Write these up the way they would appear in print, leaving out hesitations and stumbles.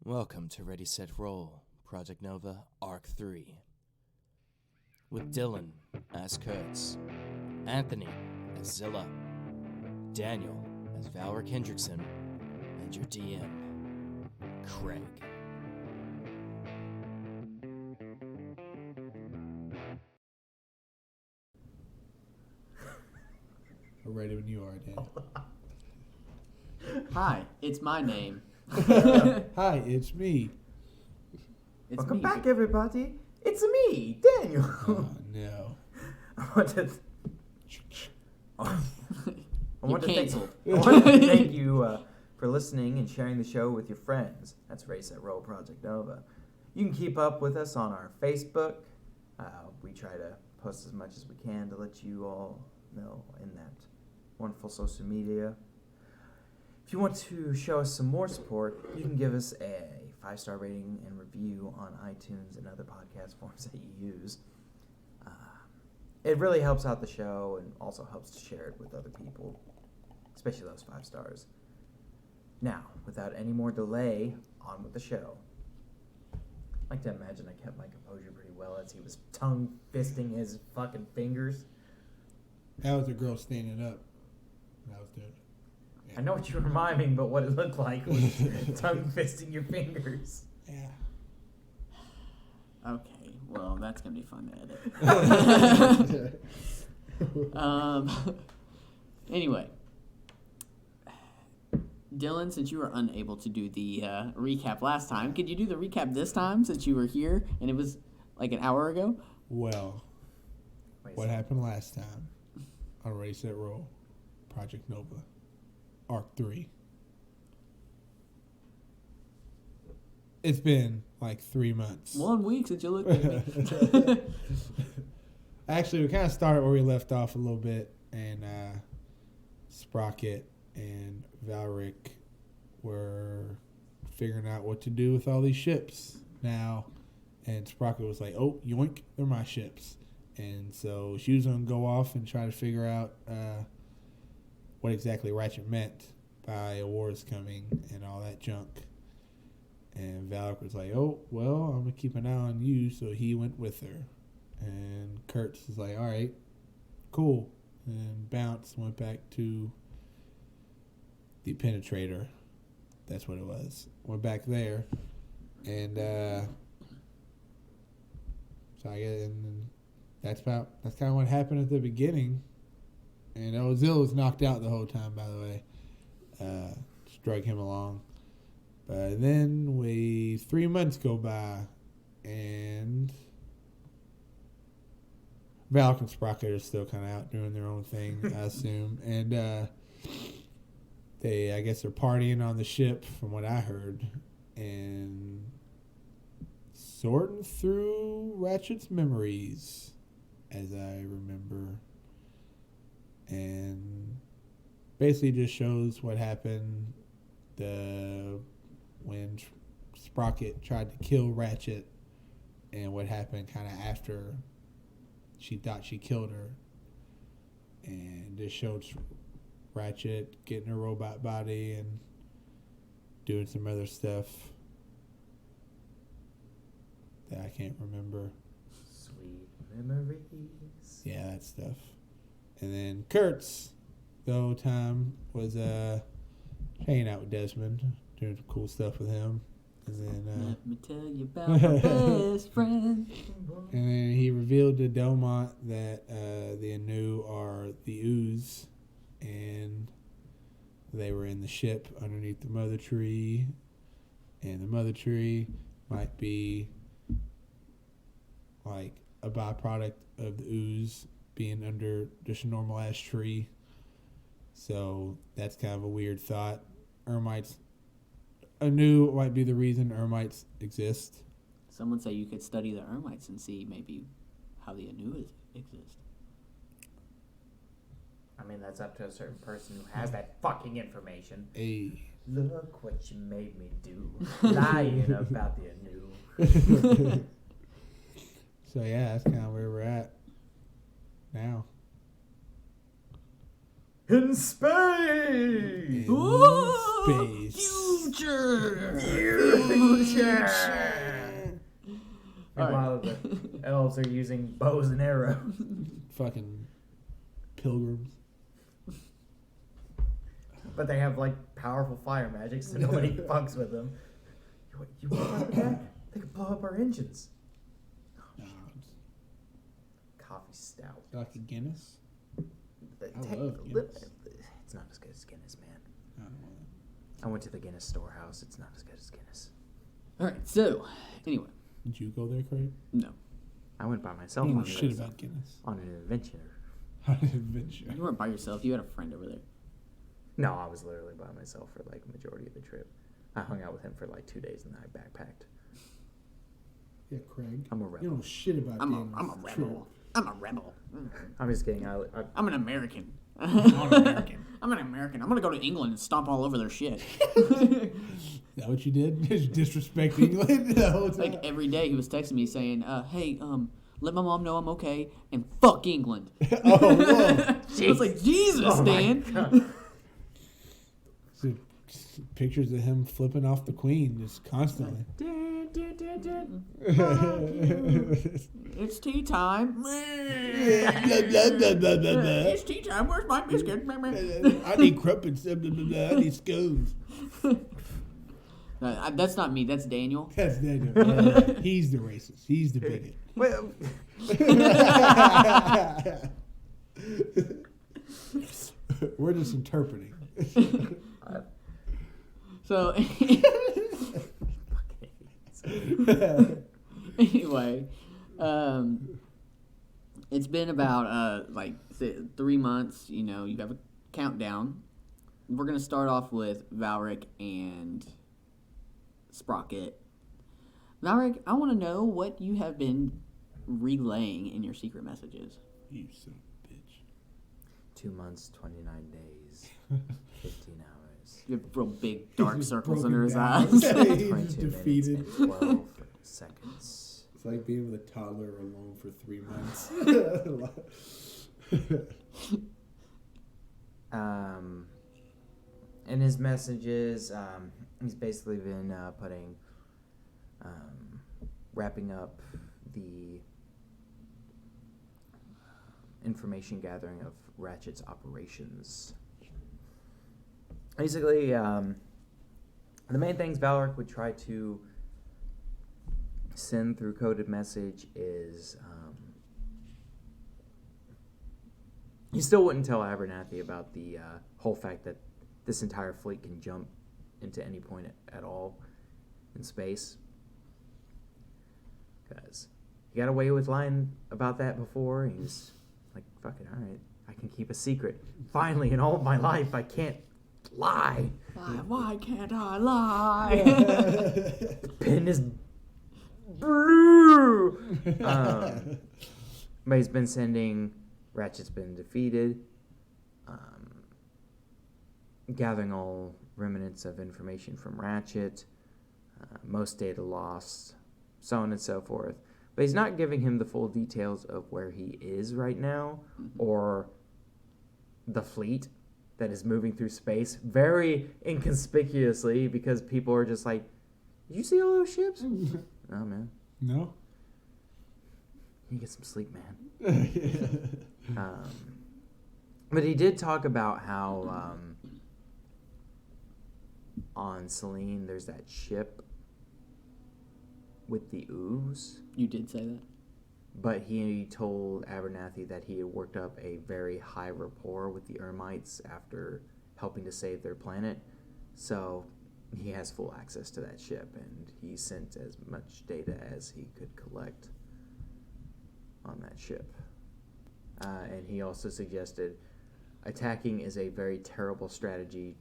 Welcome to Ready, Set, Roll, Project Nova, Arc 3. With Dylan as Kurtz, Anthony as Zilla, Daniel as Valric Hendrickson, and your DM, Craig. We're ready when you are, Dan. Hi, it's my name. Hi, it's me. Welcome back, everybody. It's me, Daniel. Oh, no. I want to thank you for listening and sharing the show with your friends. That's Race at Roll Project Nova. You can keep up with us on our Facebook. We try to post as much as we can to let you all know in that wonderful social media. If you want to show us some more support, you can give us a 5-star rating and review on iTunes and other podcast forms that you use. It really helps out the show and also helps to share it with other people, especially those 5 stars. Now, without any more delay, on with the show. I like to imagine I kept my composure pretty well as he was tongue-fisting his fucking fingers. That was a girl standing up. That was good. Yeah. I know what you were miming, but what it looked like was tongue-fisting your fingers. Yeah. Okay, well, that's going to be fun to edit. Anyway. Dylan, since you were unable to do the recap last time, could you do the recap this time since you were here and it was like an hour ago? Well, what happened last time on Ready, Set, Roll, Project Nova, Arc 3? It's been like 3 months. 1 week since you looked at me. Actually, we kind of started where we left off a little bit, and Sprocket and Valric were figuring out what to do with all these ships now. And Sprocket was like, oh, yoink, they're my ships. And so she was going to go off and try to figure out what exactly Ratchet meant by a war is coming and all that junk. And Valric was like, oh, well, I'm going to keep an eye on you. So he went with her. And Kurtz was like, all right, cool. And Bounce went back to the Penetrator. That's what it was. Went back there. And so I guess, and that's kind of what happened at the beginning. And Ozil was knocked out the whole time, by the way. Just drug him along. But then 3 months go by, and Valric and Sprocket are still kind of out doing their own thing, I assume. And I guess they're partying on the ship, from what I heard, and sorting through Ratchet's memories, as I remember. And basically just shows what happened when Sprocket tried to kill Ratchet and what happened kind of after she thought she killed her. And this showed Ratchet getting her robot body and doing some other stuff that I can't remember. Sweet memories. Yeah, that stuff. And then Kurtz, the whole time, was hanging out with Desmond, doing some cool stuff with him. And then let me tell you about my best friend. And then he revealed to Delmont that the Anu are the Ooze, and they were in the ship underneath the Mother Tree, and the Mother Tree might be like a byproduct of the Ooze being under just a normal ass tree. So that's kind of a weird thought. Anu might be the reason Ermites exist. Someone say you could study the Ermites and see maybe how the Anu exist. I mean, that's up to a certain person who has that fucking information. Hey. Look what you made me do. Lying about the Anu. So yeah, that's kind of where we're at now. In space! In space. Future! Meanwhile, the elves are using bows and arrows. Fucking pilgrims. But they have like powerful fire magic, so nobody fucks with them. You want that? They could blow up our engines. No, Coffee stout. like a Guinness. I love Guinness. It's not as good as Guinness, man. I don't want I went to the Guinness storehouse. It's not as good as Guinness. All right. So, anyway, that. Did you go there, Craig? no, I went by myself You on, know shit about Guinness. on an adventure. On an adventure. you weren't by yourself. You had a friend over there. No, I was literally by myself for like the majority of the trip. I hung out with him for like 2 days and then I backpacked. Yeah, Craig. I'm a rebel. You don't know shit about I'm Guinness. a It's rebel. I'm a rebel. I'm just kidding. I'm an American. I'm an American. I'm an American. I'm gonna go to England and stomp all over their shit. Is that what you did? Just disrespect England the whole time? Like every day, he was texting me saying, "Hey, let my mom know I'm okay, and fuck England." Oh, whoa. I was like, Jesus, Oh my Dan. God. So, pictures of him flipping off the queen just constantly. It's tea time. I It's tea time. Where's my biscuit? need crumpets. I need scones. That's not me. That's Daniel. That's Daniel. He's the racist. He's the bigot. Well, We're just interpreting. So anyway, it's been about 3 months. You know, you have a countdown. We're gonna start off with Valric and Sprocket. Valric, I want to know what you have been relaying in your secret messages. You son of a bitch. 2 months, 29 days, 15 hours, You have real big dark He's circles broken under his down. eyes. He's 22 minutes, defeated. and 12 seconds. It's like being with a toddler alone for 3 months. In his messages, he's basically been wrapping up the information gathering of Ratchet's operations. Basically, the main things Valric would try to send through coded message is he still wouldn't tell Abernathy about the whole fact that this entire fleet can jump into any point at all in space. Because he got away with lying about that before. He's like, fuck it, alright, I can keep a secret. Finally, in all of my life, I can't lie. Why can't I lie? The pen is blue. But he's been sending. Ratchet's been defeated. Gathering all remnants of information from Ratchet. Most data lost. So on and so forth. But he's not giving him the full details of where he is right now, or the fleet that is moving through space very inconspicuously, because people are just like, did you see all those ships? No, man. No? You get some sleep, man. But he did talk about how on Selene there's that ship with the ooze. You did say that? But he told Abernathy that he had worked up a very high rapport with the Ermites after helping to save their planet. So he has full access to that ship, and he sent as much data as he could collect on that ship. And he also suggested attacking is a very terrible strategy.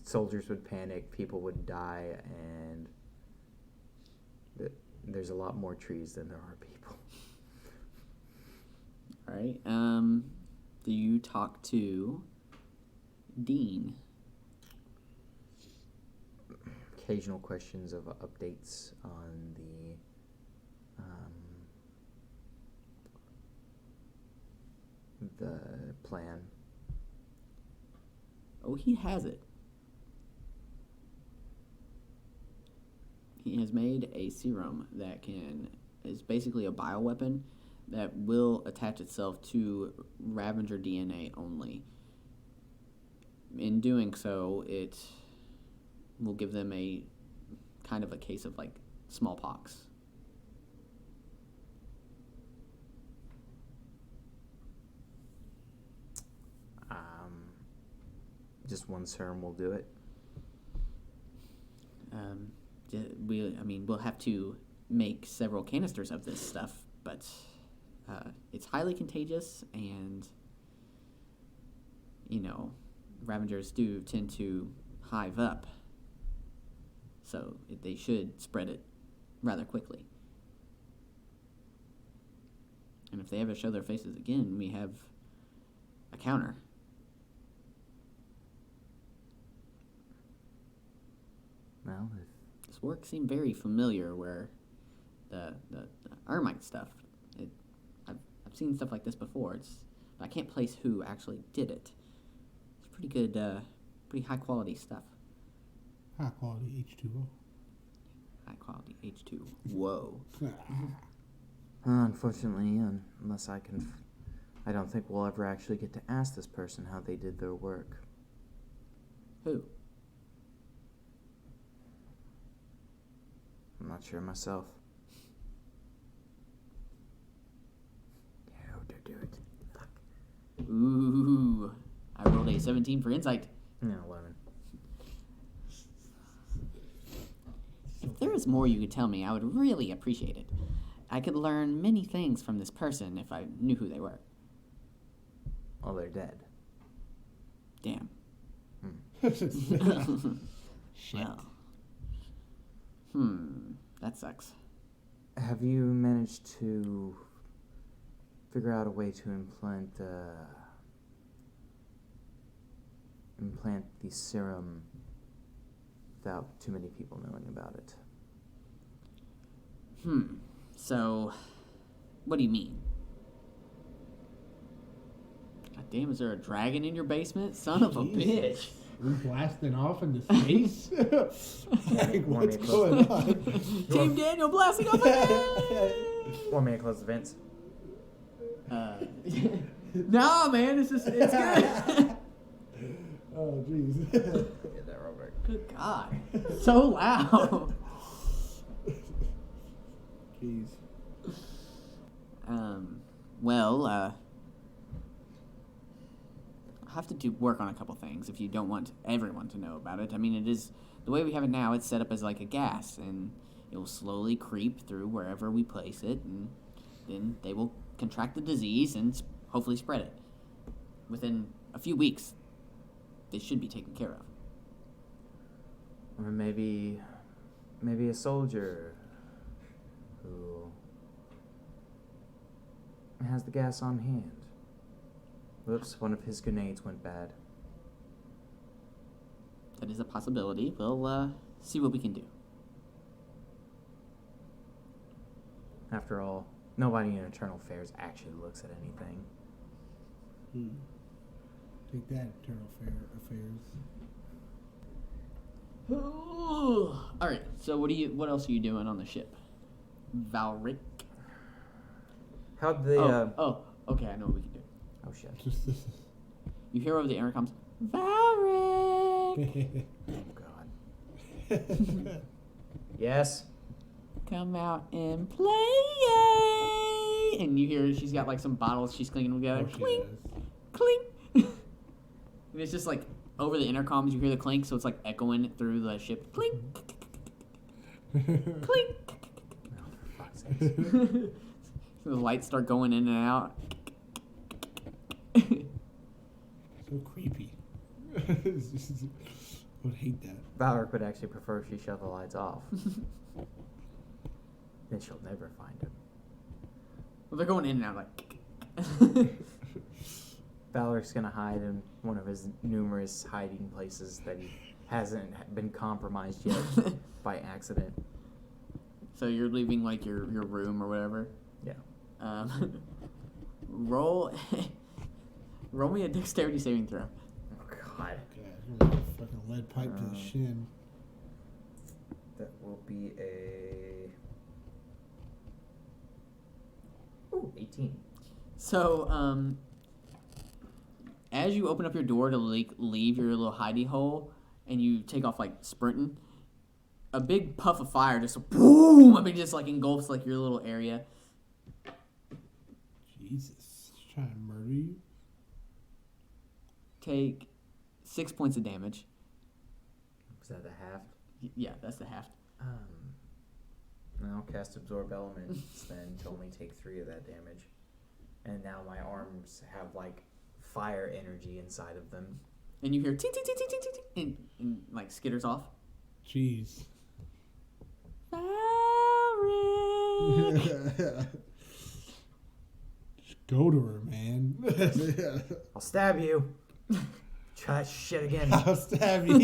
Soldiers would panic, people would die, and there's a lot more trees than there are people. All right. Do you talk to Dean? Occasional questions of updates on the plan. Oh, he has it. he has made a serum that is basically a bioweapon that will attach itself to Ravager DNA only. In doing so, it will give them a kind of a case of like smallpox. Just one serum will do it. We'll have to make several canisters of this stuff, but it's highly contagious, and Ravagers do tend to hive up, so they should spread it rather quickly. And if they ever show their faces again, we have a counter. Well, This work seemed very familiar, where the Ermite stuff. I've seen stuff like this before. But I can't place who actually did it. It's pretty good, pretty high quality stuff. High quality H2O. High quality H2. Whoa. unfortunately, unless I can, I don't think we'll ever actually get to ask this person how they did their work. Who? I'm not sure myself. Yeah, do it. Fuck. Ooh. I rolled a 17 for insight. No, 11. If there was more you could tell me, I would really appreciate it. I could learn many things from this person if I knew who they were. Well, they're dead. Damn. Shit. Well. That sucks. Have you managed to figure out a way to implant the serum without too many people knowing about it? So, what do you mean? God damn, is there a dragon in your basement? Son of a bitch. We blasting off into space? Like, what's going on? Team Daniel blasting off again! Want me to close the vents? Nah, man, it's good. Oh, jeez. Get that, Robert. Good God. So loud. Jeez. I'll have to work on a couple things if you don't want everyone to know about it. I mean, it is, the way we have it now, it's set up as like a gas, and it will slowly creep through wherever we place it, and then they will contract the disease and hopefully spread it. Within a few weeks, they should be taken care of. Or maybe a soldier who has the gas on hand. Whoops, one of his grenades went bad. That is a possibility. We'll see what we can do. After all, nobody in Eternal Affairs actually looks at anything. Take that, Eternal Affairs. All right. So what else are you doing on the ship? Valric. How'd they? Okay. I know what we can do. Oh shit! You hear over the intercoms, Valric, Oh god. Yes. come out and play. And you hear she's got like some bottles she's clinking together. Oh, Clink, clink. And it's just like over the intercoms you hear the clink, so it's like echoing through the ship. Clink, clink. Oh, for fuck's sake. So the lights start going in and out. So creepy. I would hate that. Valric would actually prefer if she shut the lights off. Then she'll never find him. Well, they're going in and out like. Valric's gonna hide in one of his numerous hiding places that he hasn't been compromised yet by accident. So you're leaving like your room or whatever. Yeah. Roll me a dexterity saving throw. Oh god. God, fucking lead pipe to the shin. That will be a 18. So, as you open up your door to leave your little hidey hole, and you take off like sprinting, a big puff of fire just boom! I mean, just like engulfs like your little area. Jesus, she's trying to murder you. Take 6 points of damage. Is that the half? Yeah, that's the half. I'll cast Absorb Elements then to only take 3 of that damage. And now my arms have like fire energy inside of them. And you hear ting ting ting ting ting ting ting, and like skitters off. Jeez. Valric! Just go to her, man. I'll stab you. Try that shit again. I'll stab you.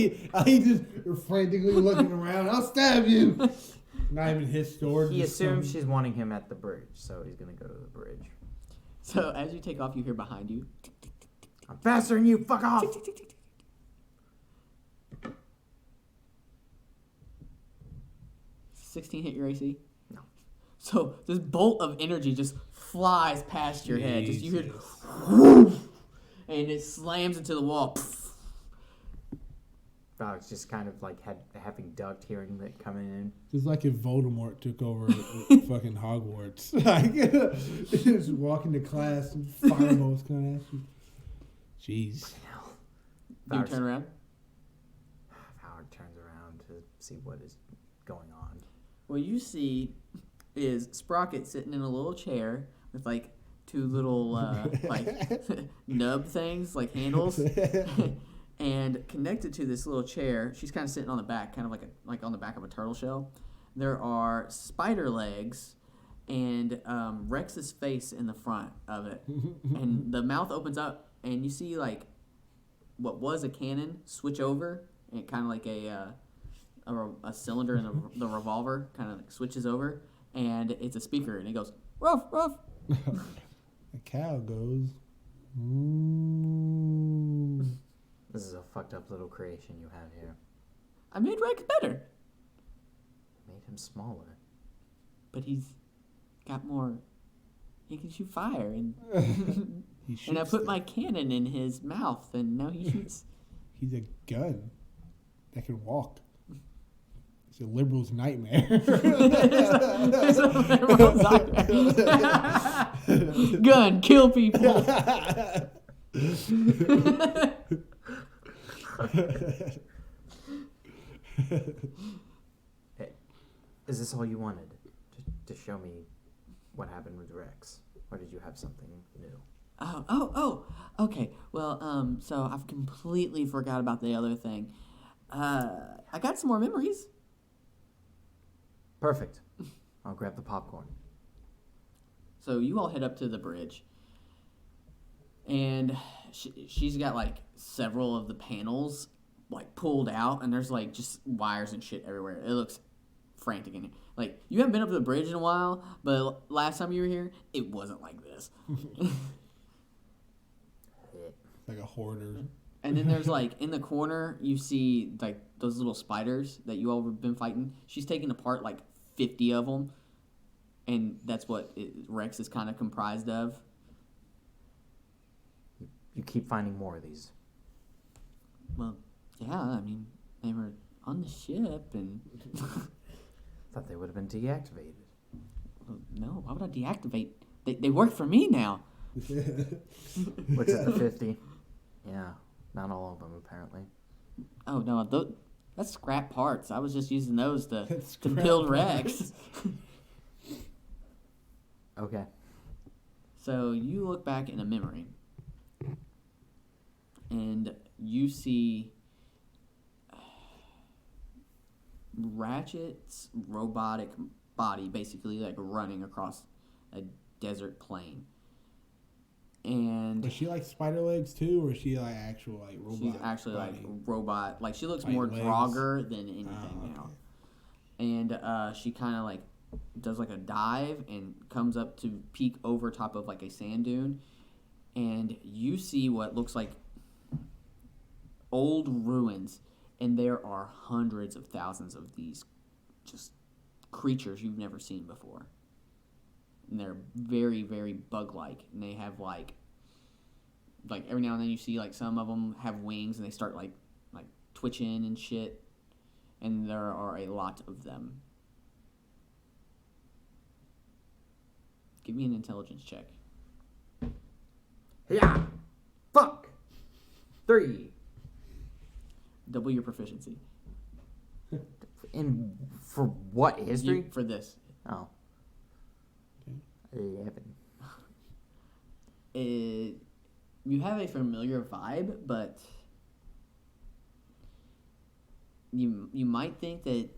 He just frantically looking around. I'll stab you. Not even his sword. He assumes she's wanting him at the bridge, so he's gonna go to the bridge. So as you take off, you hear behind you. I'm faster than you. Fuck off. 16 hit your AC? No. So this bolt of energy just flies past your head. Just you hear, and it slams into the wall. It's just kind of like having ducked hearing that coming in. Just like if Voldemort took over fucking Hogwarts. Like, just walking to class and fireballs coming at you. Jeez. You turn around? Howard turns around to see what is going on. What you see is Sprocket sitting in a little chair with like 2 little like nub things, like handles. And connected to this little chair, she's kind of sitting on the back, kind of like on the back of a turtle shell. There are spider legs and Rex's face in the front of it. And the mouth opens up, and you see like what was a cannon switch over, and kind of like a cylinder in the revolver kind of like switches over, and it's a speaker, and it goes, ruff, ruff. The cow goes, ooh. This is a fucked up little creation you have here. I made Rex better. Made him smaller. But he's got more. He can shoot fire, and And I put my cannon in his mouth, and now he shoots. He's a gun that can walk. It's a liberal's nightmare. Gun, kill people. Hey, is this all you wanted? To show me what happened with Rex? Or did you have something new? Okay. Well, so I've completely forgot about the other thing. I got some more memories. Perfect. I'll grab the popcorn. So you all head up to the bridge, and she's got like several of the panels like pulled out, and there's like just wires and shit everywhere. It looks frantic in here. Like, you haven't been up to the bridge in a while, but last time you were here, it wasn't like this. Like a hoarder. And then there's like in the corner, you see like those little spiders that you all have been fighting. She's taking apart like 50 of them, and that's what Rex is kind of comprised of. You keep finding more of these. Well, yeah, I mean, they were on the ship, and Thought they would have been deactivated. well, no, why would I deactivate? They work for me now. What's at the 50? Yeah, not all of them apparently. Oh no, that's scrap parts. I was just using those to build Rex. Okay. So you look back in a memory, and you see Ratchet's robotic body basically like running across a desert plain. And Was she like spider legs too, or is she like actual like robot? she's actually body? like robot. Like, she looks Like more legs? Droger than anything okay. now. And she kind of like does like a dive and comes up to peek over top of like a sand dune, and you see what looks like old ruins, and there are hundreds of thousands of these just creatures you've never seen before. And they're very, very bug-like. And they have, like every now and then you see, like, some of them have wings and they start, like twitching and shit. And there are a lot of them. Give me an intelligence check. Yeah. Fuck. 3. Double your proficiency. For what? History? For this. Oh. 11. You have a familiar vibe, but you might think that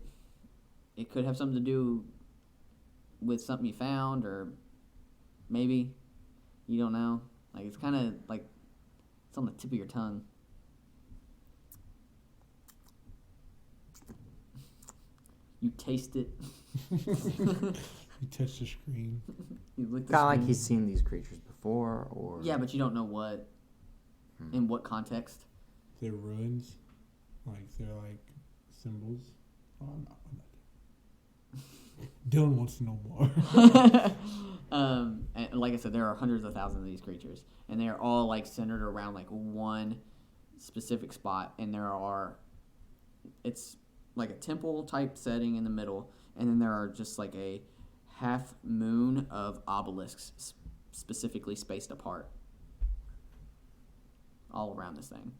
it could have something to do with something you found, or maybe you don't know. Like, it's kind of like it's on the tip of your tongue. You taste it. You touch the screen. You lick the Kind of screen. like he's seen these creatures before, or... Yeah, but you don't know what, in what context. They're ruins. Like, they're like symbols. Oh, I'm not. Dylan wants to know more. And like I said, there are hundreds of thousands of these creatures, and they are all like centered around like one specific spot. And it's like a temple type setting in the middle, and then there are just like a half moon of obelisks specifically spaced apart all around this thing.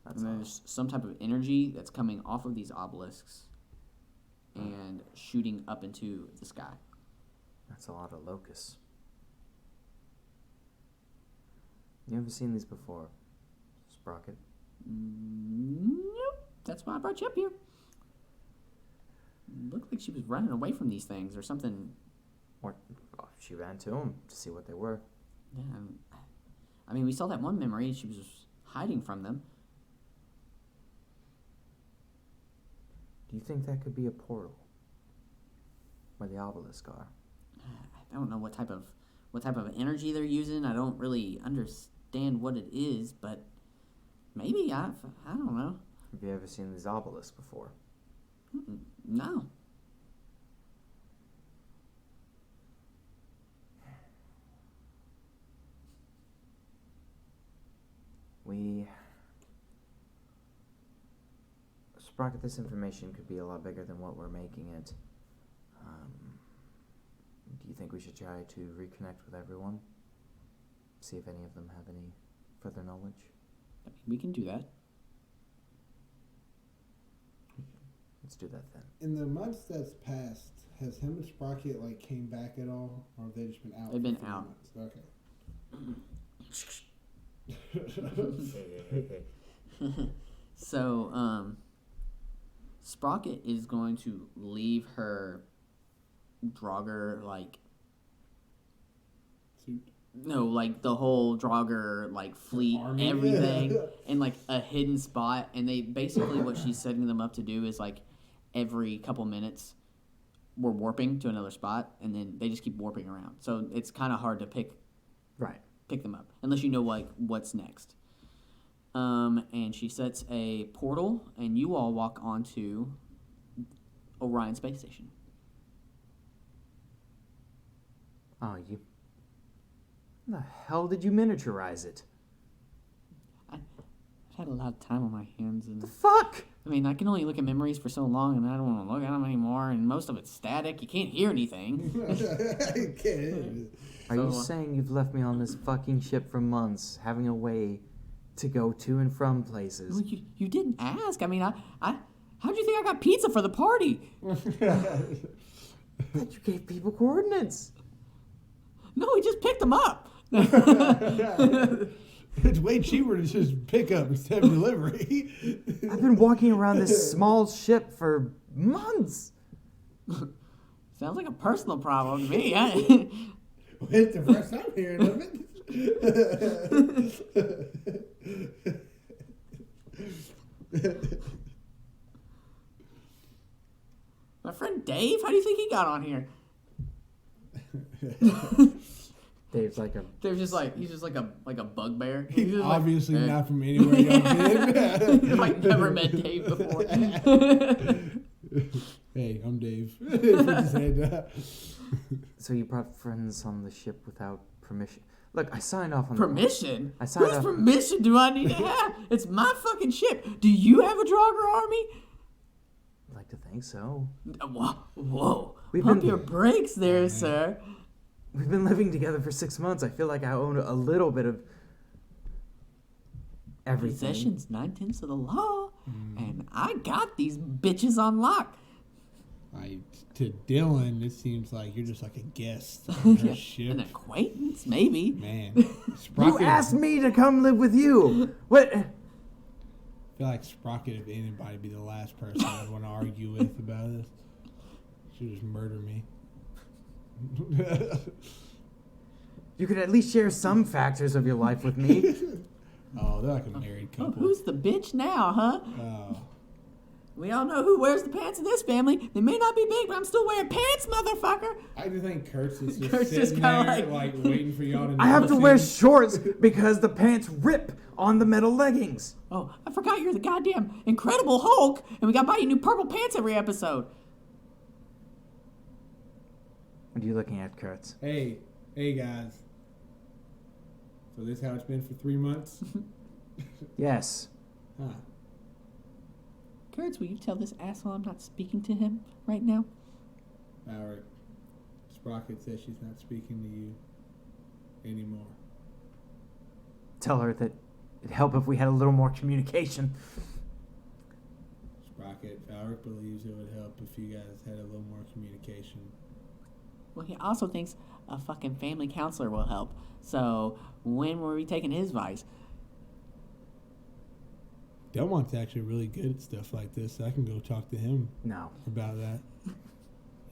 That's And there's some type of energy that's coming off of these obelisks and shooting up into the sky. That's a lot of locusts. You ever seen these before, Sprocket? Nope. That's why I brought you up here. Looked like she was running away from these things or something. Or she ran to them to see what they were. Yeah. I mean, we saw that one memory. She was hiding from them. Do you think that could be a portal? Where the obelisk are? I don't know what type of energy they're using. I don't really understand what it is, but maybe I don't know. Have you ever seen these obelisks before? No. Sprocket, this information could be a lot bigger than what we're making it. Do you think we should try to reconnect with everyone? See if any of them have any further knowledge? I mean, we can do that. Let's do that then. In the months that's passed, has him and Sprocket like came back at all, or have they just been out? They've been for 3 out. Months? Okay. So, Sprocket is going to leave her Droger, like the whole Droger, like, fleet, Army? everything, in, like, a hidden spot. And they basically, what she's setting them up to do is, like, every couple minutes, we're warping to another spot, and then they just keep warping around. So it's kind of hard to pick them up, unless you know, like, what's next. And she sets a portal, and you all walk onto Orion Space Station. Oh, you... How the hell did you miniaturize it? I've had a lot of time on my hands, and The fuck? I mean, I can only look at memories for so long, and I don't want to look at them anymore, and most of it's static. You can't hear anything. Are you saying you've left me on this fucking ship for months, having a way to go to and from places? Well, you didn't ask. I mean, how'd you think I got pizza for the party? But you gave people coordinates. No, we just picked them up. It's way cheaper to just pick up instead of delivery. I've been walking around this small ship for months. Sounds like a personal problem to me. It's the first time hearing of it. My friend Dave, how do you think he got on here? Dave's like a... He's just like a bugbear. He's just obviously like, not from anywhere y'all been. I've like never met Dave before. leave. Put his head down. So you brought friends on the ship without permission? Look, I signed off on Permission? I signed Whose up. permission do I need to have? It's my fucking ship. Do you have a Droger army? I'd like to think so. Whoa. We've Pump been- your brakes there, sir. We've been living together for 6 months. I feel like I own a little bit of everything. Possession's 9/10 of the law, and I got these bitches on lock. To Dylan, it seems like you're just like a guest on her An ship. acquaintance, maybe. Man, You Sprocket, asked me to come live with you. What? I feel like Sprocket, if anybody, would be the last person I'd want to argue with about this. She would just murder me. You could at least share some factors of your life with me. Oh, they're like a married Oh, couple. who's the bitch now, huh? Oh, We all know who wears the pants in this family. They may not be big, but I'm still wearing pants, motherfucker. I just think Kurtz is just Kurt's sitting just kinda there, like- waiting for y'all to. I have to wear notice shorts because the pants rip on the metal leggings. Oh, I forgot you're the goddamn Incredible Hulk, and we gotta buy you new purple pants every episode. What are you looking at, Kurtz? him. Hey guys. So this how it's been for 3 months? Yes. Huh. Kurtz, will you tell this asshole I'm not speaking to him right now? Valric, Sprocket says she's not speaking to you anymore. Tell her that it'd help if we had a little more communication. Sprocket, Valric believes it would help if you guys had a little more communication. Well, he also thinks a fucking family counselor will help. So, when were we taking his advice? Delmont's actually really good at stuff like this. So I can go talk to him No. about that.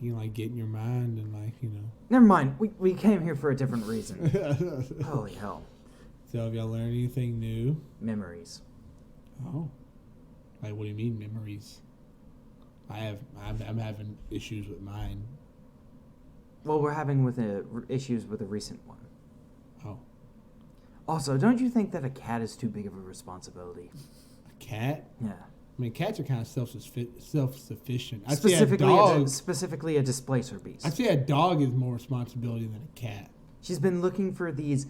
You can get in your mind and Never mind. We came here for a different reason. Holy hell. So have y'all learned anything new? Memories. Oh, what do you mean memories? I'm having issues with mine. Well, we're having issues with a recent one. Oh, Also, don't you think that a cat is too big of a responsibility? a cat? Yeah. I mean, cats are kind of self-sufficient. Specifically a displacer beast. I'd say a dog is more responsibility than a cat. She's been looking for these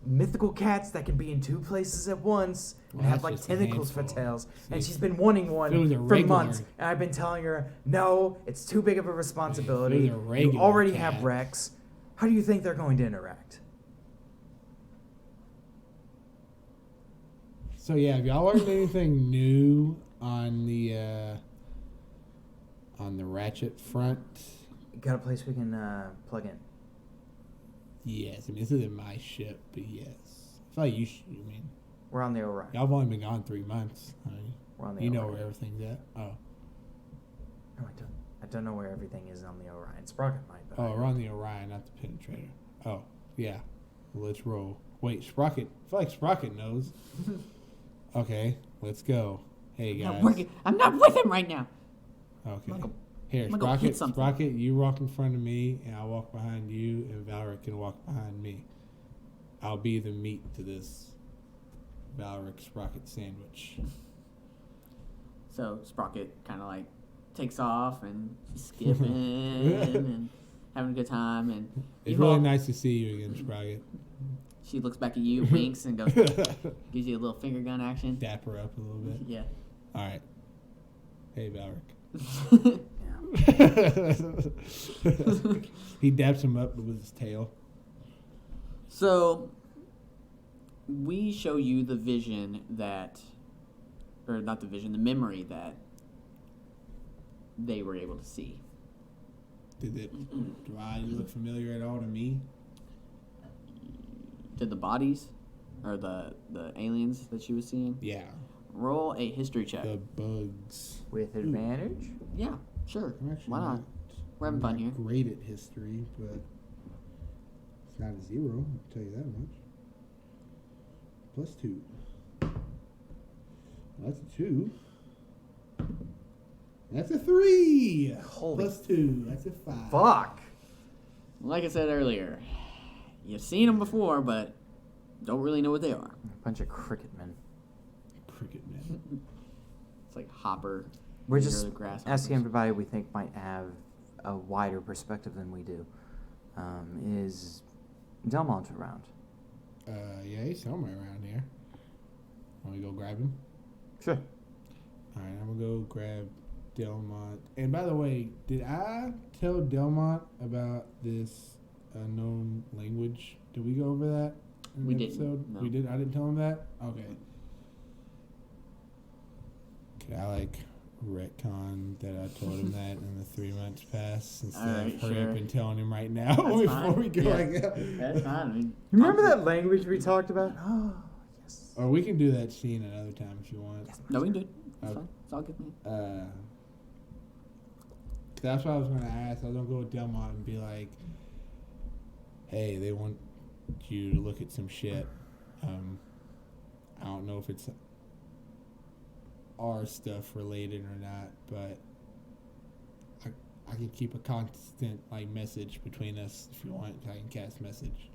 mythical cats that can be in 2 places at once and Well, have that's just a tentacles for handful. tails. See, And she's been wanting one if it was a for regular- months. And I've been telling her, no, it's too big of a responsibility. If it was a regular You already cat. have Rex. How do you think they're going to interact? So yeah, have y'all learned anything new on the ratchet front? Got a place we can plug in. Yes, I mean this isn't my ship, but yes. I feel like We're on the Orion. y'all have only been gone 3 months. We're on the You know Orion. where everything's at. Oh, No, I don't. I don't know where everything is on the Orion. Sprocket might, but we're on the Orion, not the Penetrator. Oh, yeah. Well, let's roll. Wait, Sprocket. I feel like Sprocket knows. Okay, let's go. Hey guys. I'm not with him right now. Okay. I'm gonna Here, I'm gonna go hit Sprocket. something. Sprocket, you walk in front of me, and I'll walk behind you, and Valric can walk behind me. I'll be the meat to this Valric Sprocket sandwich. So, Sprocket kind of takes off and skipping and having a good time. And It's you really all- nice to see you again, Sprocket. She looks back at you, winks, and goes, gives you a little finger gun action. Dap her up a little bit. Yeah. All right. Hey, Valric. yeah. He daps him up with his tail. So, we show you the vision or not the vision, the memory that they were able to see. Do I look familiar at all to me? Did the bodies, or the aliens that she was seeing? Yeah. Roll a history check. The bugs. With advantage? Yeah, sure. I'm actually Why not? We're having fun here. Great at history, but it's not a 0. I'll tell you that much. +2. That's a 2. That's a 3. Holy +2. That's a 5. Fuck! Like I said earlier, you've seen them before, but don't really know what they are. Bunch of cricket men. Cricket man. It's like Hopper We're These just are the grasshoppers. asking everybody we think might have a wider perspective than we do. Is Delmont around? Yeah, he's somewhere around here. Want to go grab him? Sure. All right, I'm gonna go grab Delmont. And by the way, did I tell Delmont about this unknown language? Did we go over that in We the didn't, episode? no. We did. I didn't tell him that. Okay. Could I retcon that I told him that in the 3 months passed instead Alright, of hurry sure. up and telling him right now That's before fine. we go? Yeah. That's fine. I mean, You remember that language we talked about? Oh, yes. Or we can do that scene another time if you want. Yes, No, we can do it. It's Okay. fine. It's all good, man. That's what I was going to ask. I was going to go with Delmont and be like, hey, they want you to look at some shit. I don't know if it's our stuff related or not, but I can keep a constant message between us if you want. I can cast message.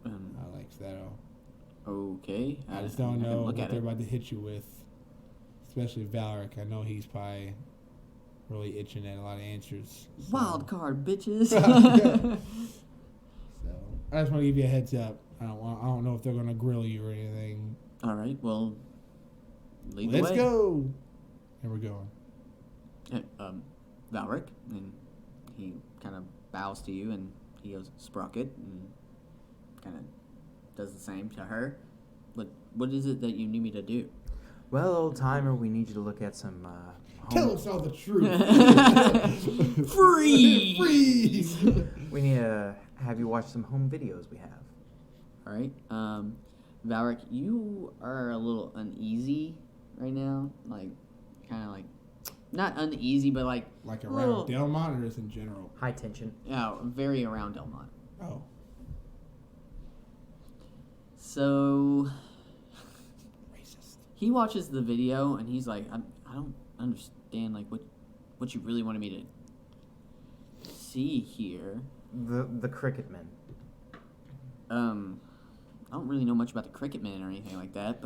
I like that. Okay. I just don't know what Look at they're it. about to hit you with, especially Valric. I know he's probably really itching at a lot of answers. So. Wild card, bitches. So I just want to give you a heads up. I don't know if they're gonna grill you or anything. All right. Well, lead the Let's way. go. And we're going. Valric, and he kind of bows to you, and he goes Sprocket, and kind of does the same to her. What is it that you need me to do? Well, old timer, we need you to look at some. Tell us all the truth. Freeze! Freeze! We need to have you watch some home videos we have. All right. Valric, you are a little uneasy right now. Kind of not uneasy, but Like a around little, Delmont or just in general? High tension. yeah, very around Delmont. Oh. So Racist. he watches the video and he's like, I don't understand what you really wanted me to see here. The cricket men. I don't really know much about the cricket men or anything like that,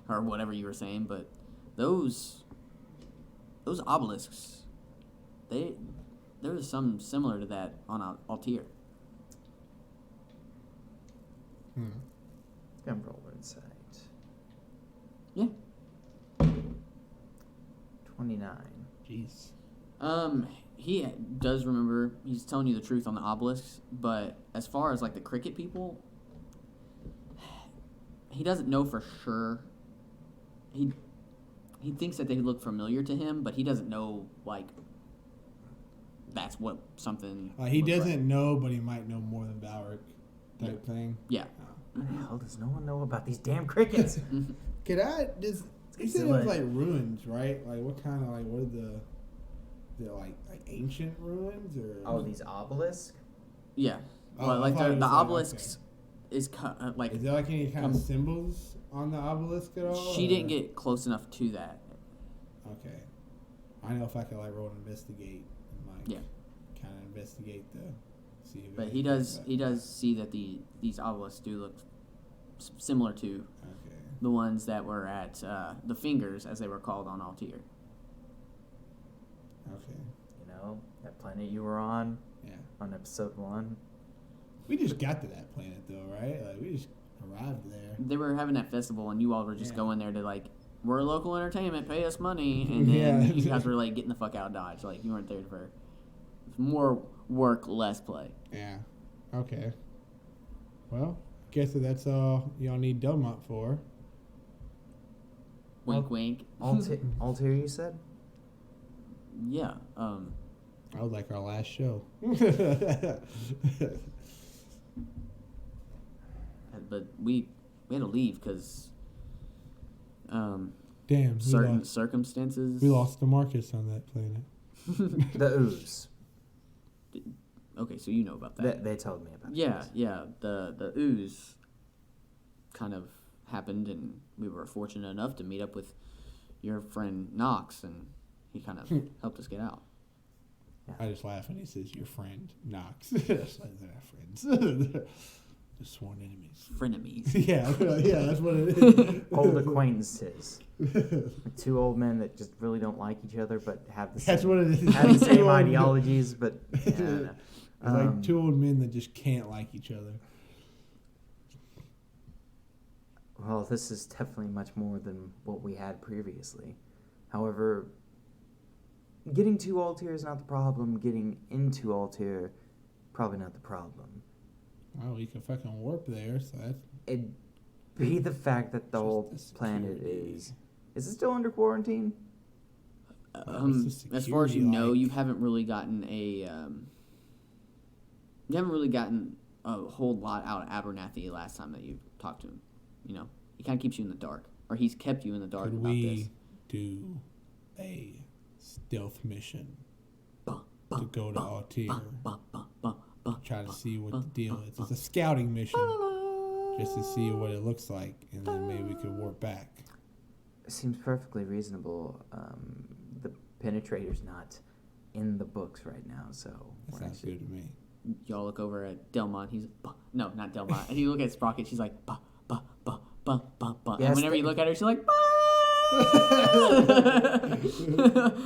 or whatever you were saying, but those obelisks, there's some similar to that on Altair. Come roll insight. Yeah. 29. Jeez. He does remember. He's telling you the truth on the obelisks, but as far as the cricket people, he doesn't know for sure. He thinks that they look familiar to him, but he doesn't know that's what something. He looks doesn't like. know, but he might know more than Valric type thing. Yeah. What the hell does no one know about these damn crickets? Could I just? You said it was ruins, right? What kind of what are the ancient ruins or? Oh, these obelisks? Yeah. Oh, Well, I thought it the was obelisks is Is there any kind of symbols on the obelisk at all? she or? didn't get close enough to that. Okay. I know if I could roll and investigate and Yeah. kind of investigate see if But it- he does see that these obelisks do look similar to Okay. the ones that were at the Fingers, as they were called on Altair. Okay. You know, that planet you were on Yeah. on episode 1? We just got to that planet though, right? We just arrived there. They were having that festival, and you all were just Yeah. going there to we're local entertainment, pay us money, and then Yeah. you guys were getting the fuck out of Dodge. You weren't there for more work, less play. Yeah. Okay. Well, guess that's all y'all need Delmont for. Wink, wink. Altair, you said? Yeah. That was our last show. But we had to leave because Damn. certain circumstances. We lost the Marcus on that planet. The ooze. Okay, so you know about that. They told me about Yeah, this. yeah. The ooze kind of happened, and we were fortunate enough to meet up with your friend Knox, and he kind of helped us get out. I just laugh when he says your friend Knox. They're not friends. The sworn enemies. Frenemies. Yeah, that's what it is. Old acquaintances. Two old men that just really don't like each other, but have the That's same, what it is. have the Two same old men. ideologies. But yeah, I don't know. It's like two old men that just can't like each other. Well, this is definitely much more than what we had previously. However, getting to Altair is not the problem. Getting into Altair, probably not the problem. Well, we can fucking warp there, so that's It'd be the fact that the Just whole the planet security. is... Is it still under quarantine? What's the As far as you security know, like? you haven't really gotten a whole lot out of Abernathy last time that you talked to him. You know, he kind of keeps you in the dark, or he's kept you in the dark Could about we this. do a stealth mission Bah, to go to Altair? Bah, Try to see what the deal is. It's a scouting mission just to see what it looks like, and then maybe we could warp back. It seems perfectly reasonable. The penetrator's not in the books right now, so... That we're not sounds good to me. Y'all look over at Delmont. He's no, not Delmont. And you look at Sprocket. She's like bah. Yes, And whenever you look at her, she's like bah.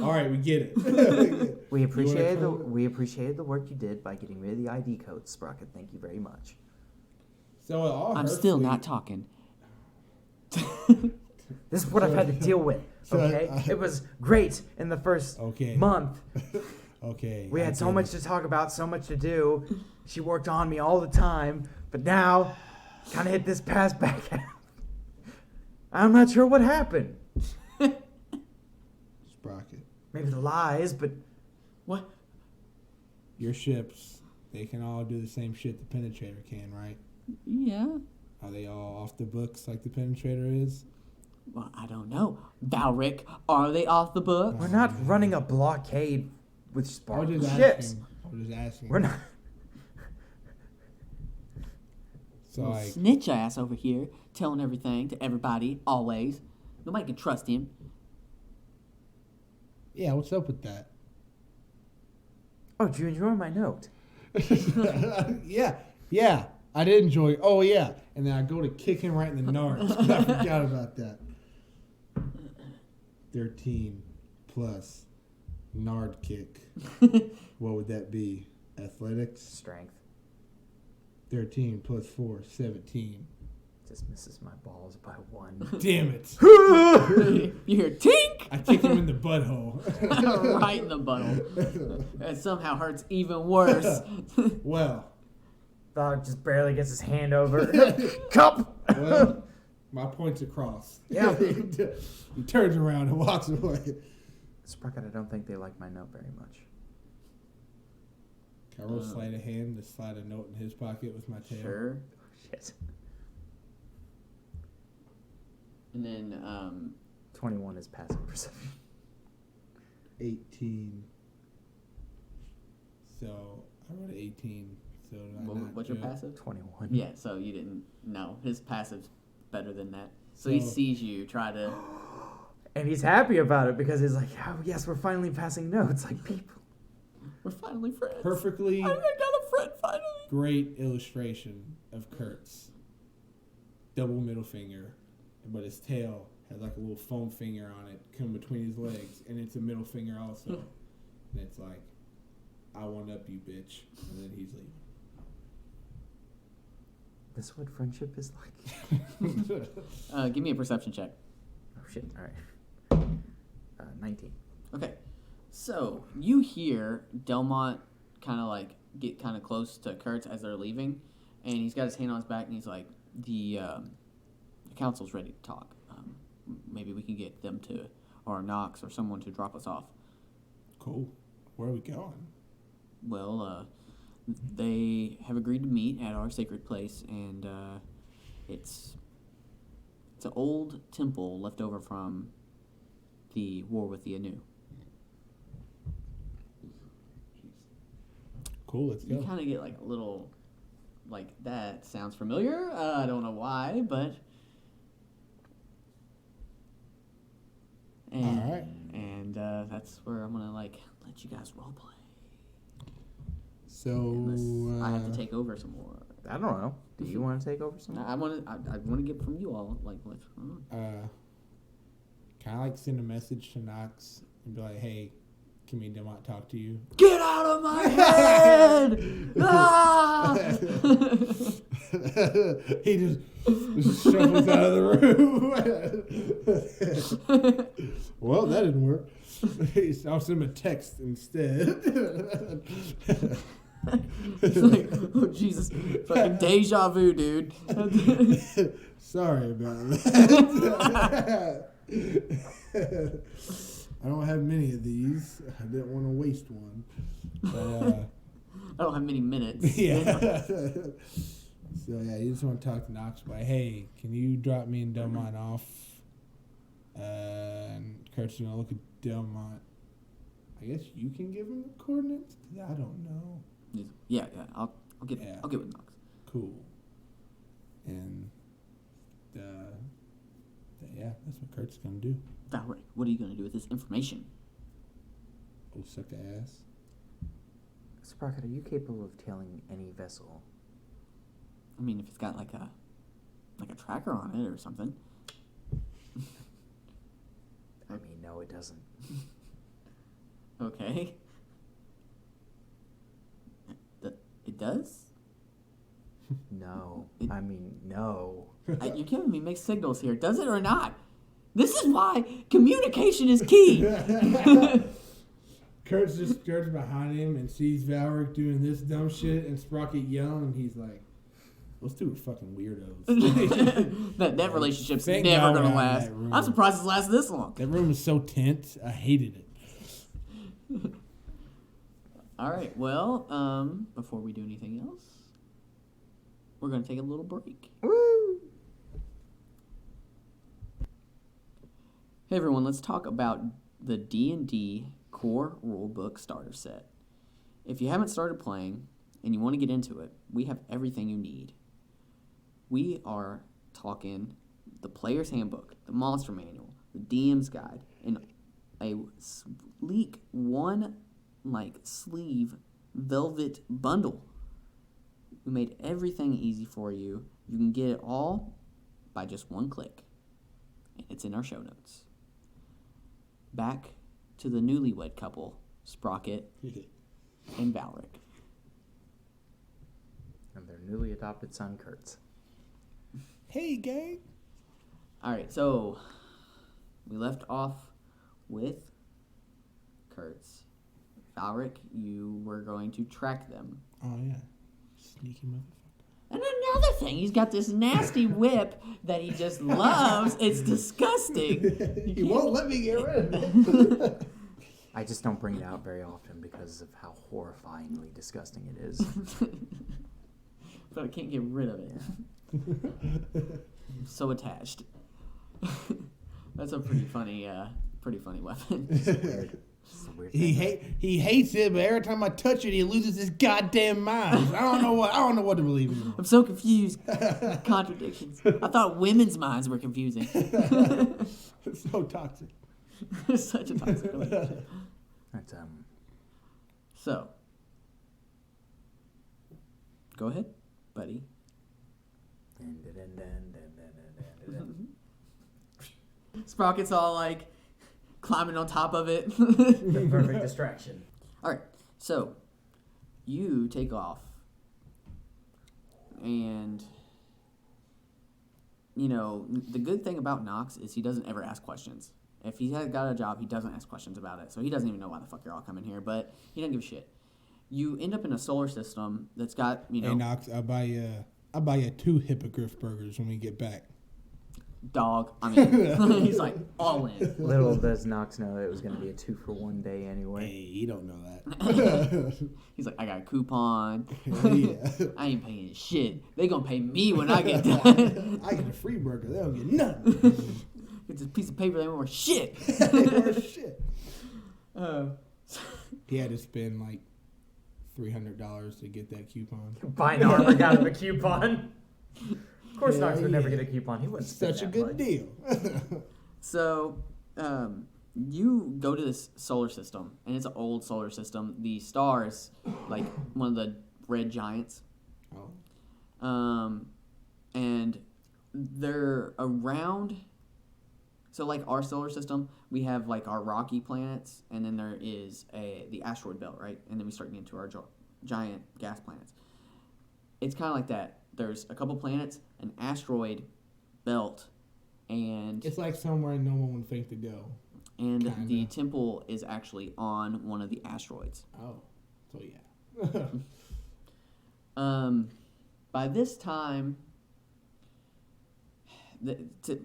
All right, we get it. We appreciate come- the work you did by getting rid of the ID codes, Sprocket. Thank you very much. So all I'm her still fleet- not talking. This is what I've had to deal with. So, Okay, it was great in the first Okay. month. Okay. We I had so get much it. to talk about, so much to do. She worked on me all the time, but now, kind of hit this pass back. I'm not sure what happened. Sprocket. Maybe the lies, but What? Your ships, they can all do the same shit the Penetrator can, right? Yeah. Are they all off the books like the Penetrator is? Well, I don't know. Valric, are they off the book? we're not running a blockade with I was Spartan just ships. asking. I was just asking. We're not. So Little like, snitch ass over here, telling everything to everybody, always. Nobody can trust him. yeah, what's up with that? Oh, did you enjoy my note? yeah, I did enjoy. Oh yeah, and then I go to kick him right in the nards. I forgot about that. 13 plus nard kick. What would that be? Athletics. Strength 13 plus 4, 17. just misses my balls by 1. Damn it! You hear tink I kick him in the butthole. right in the butthole. It somehow hurts even worse. Well, Dog just barely gets his hand over. Cup. well, my point's across. Yeah. He turns around and walks away. Sprocket, I don't think they like my note very much. Can I roll sleight of hand to slide a note in his pocket with my tail? Sure. Shit. And then, 21 is passive perception. 18. So I rolled an 18. So did I not what's your fail? passive? 21. Yeah, so you didn't know. His passive's better than that. So he So- sees you try to. And he's happy about it because he's like, oh, yes, we're finally passing notes like people. We're finally friends. Perfectly I got a friend finally. great illustration of Kurt's double middle finger, but his tail has like a little foam finger on it coming between his legs, and it's a middle finger also. And it's like, I one up you, bitch. And then he's leaving. This is what friendship is like. Give me a perception check. Oh, shit. All right. 19. Okay, so you hear Delmont kind of like get kind of close to Kurtz as they're leaving, and he's got his hand on his back, and he's like, "The council's ready to talk. Maybe we can get them to, or Knox, or someone to drop us off." Cool. Where are we going? Well, they have agreed to meet at our sacred place, and it's an old temple left over from the war with the Anu. Cool, let's You go. kind of get like a little, like, that sounds familiar. I don't know why, but. And, All right. And that's where I'm gonna like let you guys roleplay. So Unless I have to take over some more. I don't know. Do you want to take over some? I want to get from you all like what? Kind of like send a message to Knox and be like, "Hey, can me and Demont talk to you?" Get out of my head! Ah! He just shuffles out of the room. Well, that didn't work. I'll send him a text instead. It's like, oh Jesus, fucking deja vu, dude. Sorry about that. I don't have many of these. I didn't want to waste one. But, I don't have many minutes. yeah. So yeah, you just want to talk to Knox by, hey, can you drop me and Delmont off? And Kurt's gonna look at Delmont. I guess you can give him the coordinates. 'Cause I don't know. Yeah. I'll get with Knox. Cool. And yeah, that's what Kurt's gonna do. Valric, what are you gonna do with this information? Oh, suck ass. Sprocket, are you capable of tailing any vessel? I mean, if it's got like a tracker on it or something. I mean, no, it doesn't. Okay. It does? No. I mean, no. You're giving me mixed signals here. Does it or not? This is why communication is key. Kurt's behind him and sees Valric doing this dumb shit and Sprocket yelling, and he's like, those two are fucking weirdos. that relationship's Thank never God gonna we're out of last. that room. I'm surprised it's lasted this long. That room is so tense. I hated it. All right. Well, before we do anything else, we're gonna take a little break. Woo! Hey everyone, let's talk about the D&D Core Rulebook Starter Set. If you haven't started playing and you want to get into it, we have everything you need. We are talking the Player's Handbook, the Monster Manual, the DM's Guide, and a sleek sleeve velvet bundle. We made everything easy for you. You can get it all by just one click. And it's in our show notes. Back to the newlywed couple, Sprocket and Valric. And their newly adopted son, Kurtz. Hey, gang. All right, so we left off with Kurtz. Valric, you were going to track them. Oh, yeah. Sneaky motherfucker. And another thing, he's got this nasty whip that he just loves. It's disgusting. He won't let me get rid of it. I just don't bring it out very often because of how horrifyingly disgusting it is. But I can't get rid of it. I'm so attached. That's a pretty funny weapon. It's weird. It's a weird thing. He hates it, but every time I touch it, he loses his goddamn mind. I don't know what to believe in. I'm so confused. Contradictions. I thought women's minds were confusing. It's so toxic. It's such a toxic relationship. That's, So, go ahead, buddy. Sprocket's all like climbing on top of it. The perfect distraction. All right, so you take off, and you know the good thing about Knox is he doesn't ever ask questions. If he has got a job, he doesn't ask questions about it, so he doesn't even know why the fuck you're all coming here. But he doesn't give a shit. You end up in a solar system that's got Hey, Knox, I'll buy you 2 hippogriff burgers when we get back. Dog. I mean, he's like all in. Little does Knox know that it was going to be a 2-for-1 day anyway. Hey, you don't know that. He's like, I got a coupon. Yeah. I ain't paying shit. They gonna pay me when I get done. I get a free burger. They don't get nothing. It's a piece of paper that ain't worth shit. Shit. He had to spend like $300 to get that coupon. Buying armor out of a coupon. Of course, Knox would never yeah. get a coupon. He wouldn't spend Such a that good much. deal. So, you go to this solar system, and it's an old solar system. The star is like one of the red giants. Oh. And they're around. So like our solar system, we have like our rocky planets, and then there is the asteroid belt, right? And then we start getting into our giant gas planets. It's kind of like that. There's a couple planets, an asteroid belt, and It's like somewhere no one would think to go. and Kinda. the temple is actually on one of the asteroids. Oh, so yeah. By this time,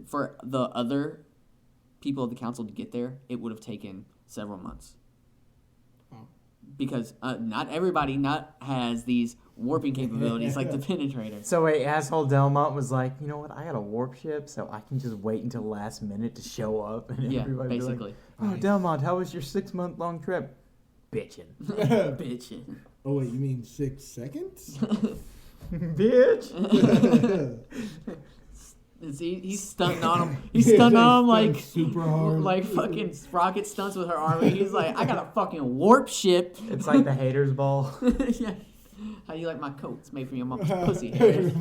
for the other people of the council to get there, it would have taken several months. Oh. Because not everybody has these warping capabilities like the Penetrator. So wait, asshole Delmont was like, you know what? I got a warp ship, so I can just wait until the last minute to show up, and Yeah, everybody be basically. like, "Oh, Delmont, how was your 6-month-long trip?" Bitchin', Bitchin'. Oh wait, you mean 6 seconds? bitch. See, he's stunting on him. He's stunting on him like super hard, like fucking Sprocket stunts with her army. He's like, I got a fucking warp ship. It's like the haters ball. Yeah. How do you like my coat? It's made from your mom's pussy hair.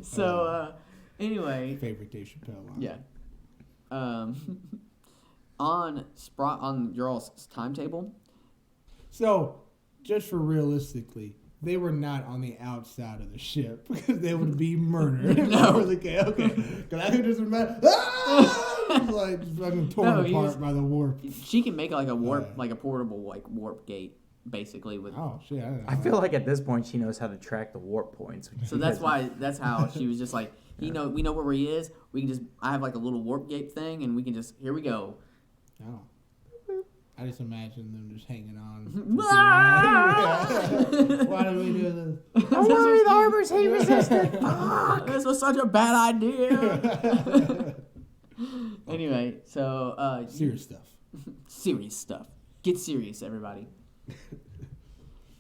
So, anyway. Favorite Dave Chappelle line. Yeah. On your all's timetable. So, just for realistically, they were not on the outside of the ship because they would be murdered. No. Okay. Because I could just imagine, like just fucking torn apart by the warp. She can make like a warp, like a portable like warp gate, basically with. Oh shit! I don't know. I feel like at this point she knows how to track the warp points. So that's how she was just like, we know where he is. We can just, I have like a little warp gate thing, and we can just, here we go. Oh. I just imagine them just hanging on. Why do we do this? I'm worried the armor's heat resistant. This was such a bad idea. Anyway, so Serious stuff. Serious stuff. Get serious, everybody.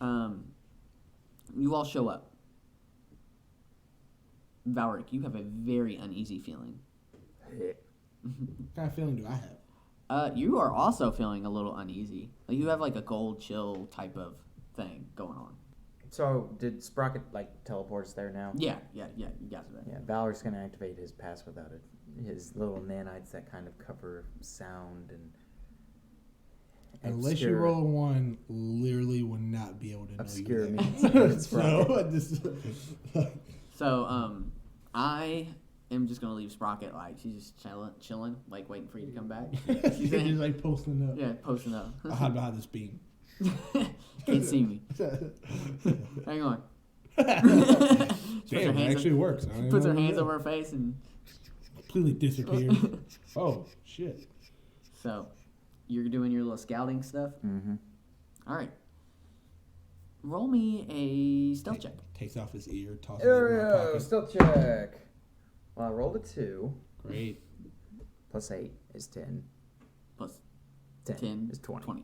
You all show up. Valric, you have a very uneasy feeling. What kind of feeling do I have? You are also feeling a little uneasy. Like you have like a cold chill type of thing going on. So did Sprocket like teleport us there now? Yeah, you got it. Yeah, Valor's gonna activate his pass without it. His little nanites that kind of cover sound and. Unless you roll a 1, literally will not be able to know obscure you. means So I am just gonna leave Sprocket like she's just chilling, like waiting for you to come back. She's just like posting up. Yeah, posting up. I'll hide behind this beam. Can't see me. Hang on. Damn, it actually works. She puts her hands over her face and completely disappears. Oh shit! So, you're doing your little scouting stuff. Mm-hmm. All right. Roll me a stealth check. Takes off his ear, tosses it in my pocket. Stealth check. Well, I rolled a 2. Great. Plus 8 is 10. Plus 10 is 20.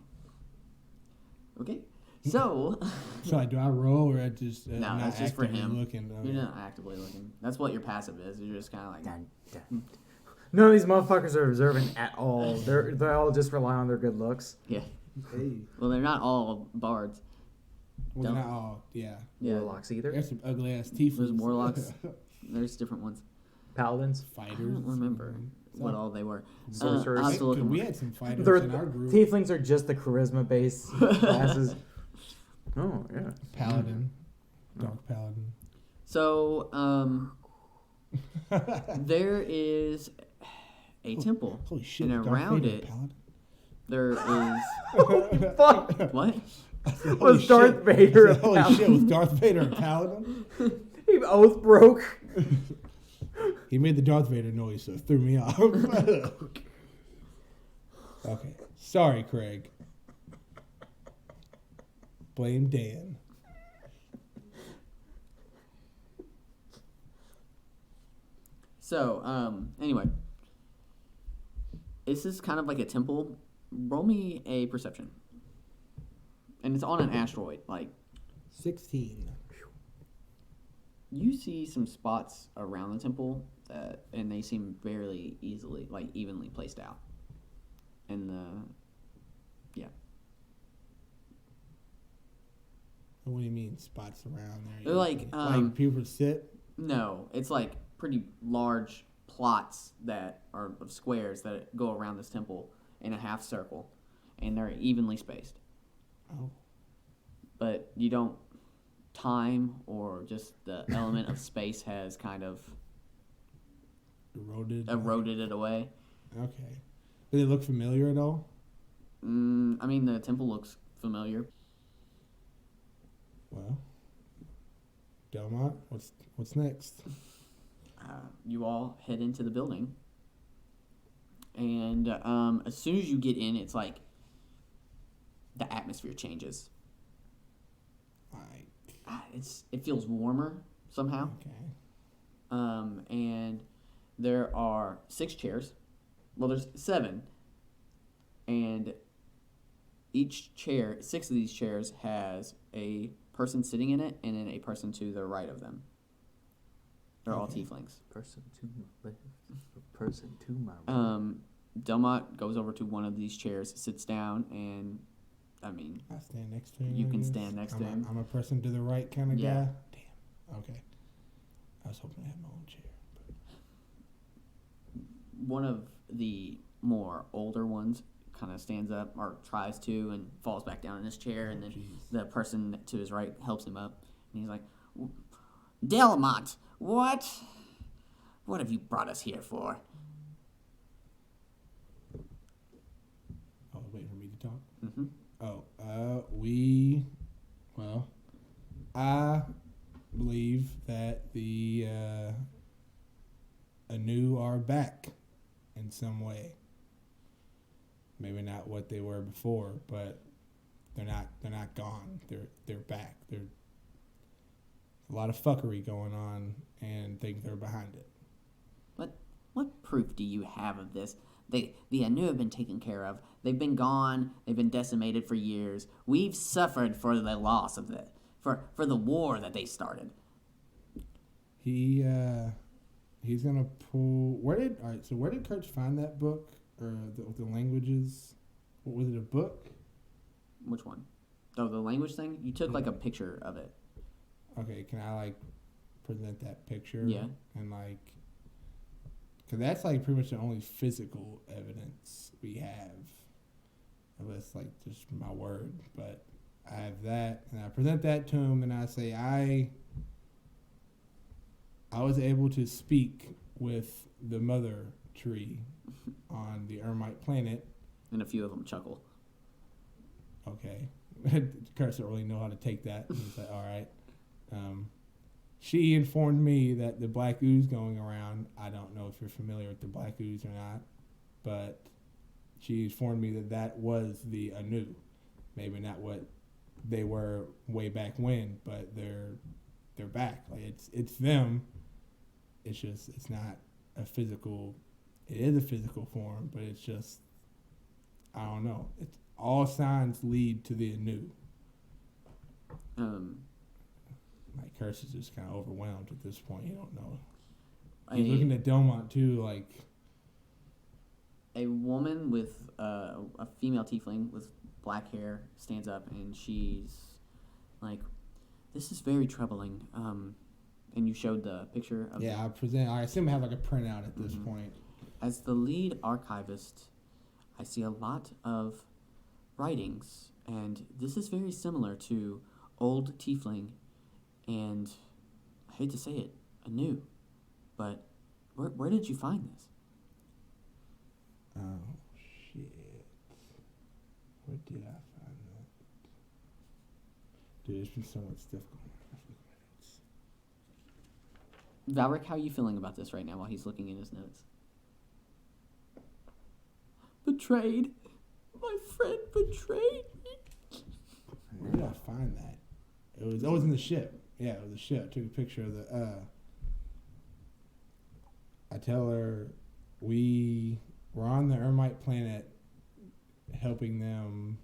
Okay. So. So do I roll or I just No, not that's just for actively him. looking? Okay. You're not actively looking. That's what your passive is. You're just kind of like. Dun, dun. None of these motherfuckers are observant at all. They all just rely on their good looks. Yeah. Hey. Well, they're not all bards. Well, not all. Yeah. Yeah. Warlocks either. There's some ugly ass tieflings. There's warlocks. There's different ones. Paladins. Fighters. I don't remember what all they were. Sorcerers. I'll have to look them We up. had some fighters They're, in our group. tieflings are just the charisma based classes. Oh yeah. Paladin. Dark Paladin. So, there is a temple, Holy shit! and Darth around Vader, it, Paladin? there is Fuck. what? Holy Was Darth shit. Vader a Holy paladin? shit! Was Darth Vader a paladin? He oath broke. He made the Darth Vader noise, so it threw me off. Okay. Sorry, Craig. Blame Dan. So, anyway, this is kind of like a temple. Roll me a perception, and it's on an asteroid. Like 16. you see some spots around the temple, and they seem fairly easily, like evenly placed out. And What do you mean spots around there? They're like people sit? no, it's like pretty large plots that are of squares that go around this temple in a half circle, and they're evenly spaced. Oh. But you don't time or just the element of space has kind of eroded it away. Okay. Do they look familiar at all? I mean, the temple looks familiar. Well, Delmont, what's next? You all head into the building, and as soon as you get in, it's like the atmosphere changes. It feels warmer somehow. Okay. And there are 6 chairs. Well, there's 7, and each chair, 6 of these chairs, has a person sitting in it, and then a person to the right of them. They're all tieflings. Person to my left, person to my right. Delmont goes over to one of these chairs, sits down, and I stand next to him. You can stand next to him. I'm a person to the right kind of Yeah. guy. Damn. Okay. I was hoping to have my own chair. One of the more older ones kind of stands up or tries to and falls back down in his chair, and then the person to his right helps him up, and he's like, Delmont, what have you brought us here for? Oh, waiting for me to talk? Mm-hmm. I believe that the Anu are back in some way. Maybe not what they were before, but they're not gone. They're back. There's a lot of fuckery going on, and think they're behind it. What proof do you have of this? The Anu have been taken care of. They've been gone. They've been decimated for years. We've suffered for the loss of it, for the war that they started. He's gonna pull. Where did Kurtz find that book or the languages? What was it? A book? Which one? Oh, the language thing. You took like a picture of it. Okay, can I present that picture? Yeah. And because that's pretty much the only physical evidence we have, unless just my word. But I have that, and I present that to him, and I say I was able to speak with the mother tree on the Ermite planet. And a few of them chuckle. Okay. Curse don't really know how to take that. He's like, all right. She informed me that the black ooze going around, I don't know if you're familiar with the black ooze or not, but she informed me that was the Anu. Maybe not what they were way back when, but they're back. It's them. It's just it's not a physical. It is a physical form, but it's just I don't know. It's all signs lead to the Anu. Curse is just kind of overwhelmed at this point. You don't know. He's looking at Delmont too, A woman with a female tiefling with black hair stands up, and she's like, "This is very troubling." And you showed the picture of. Yeah, I assume I have a printout at this point. As the lead archivist, I see a lot of writings, and this is very similar to old tiefling. And I hate to say it, Anu, but where did you find this? Oh, shit. Where did I find that? Dude, there's been so much stuff going on. Valric, how are you feeling about this right now while he's looking in his notes? Betrayed. My friend betrayed me. Where did I find that? It was in the ship. Yeah, it was the ship. I took a picture of the. I tell her we were on the Ermite planet, helping them,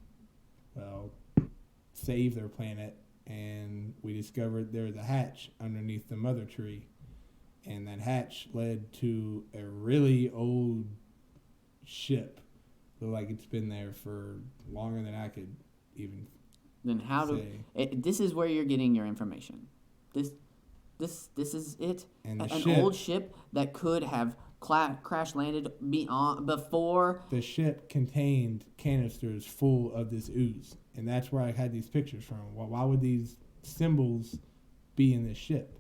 save their planet, and we discovered there was a hatch underneath the mother tree, and that hatch led to a really old ship. Looked like it's been there for longer than I could even Then how do... this is where you're getting your information. This is it. And An old ship that could have crash landed before... The ship contained canisters full of this ooze. And that's where I had these pictures from. Why would these symbols be in this ship?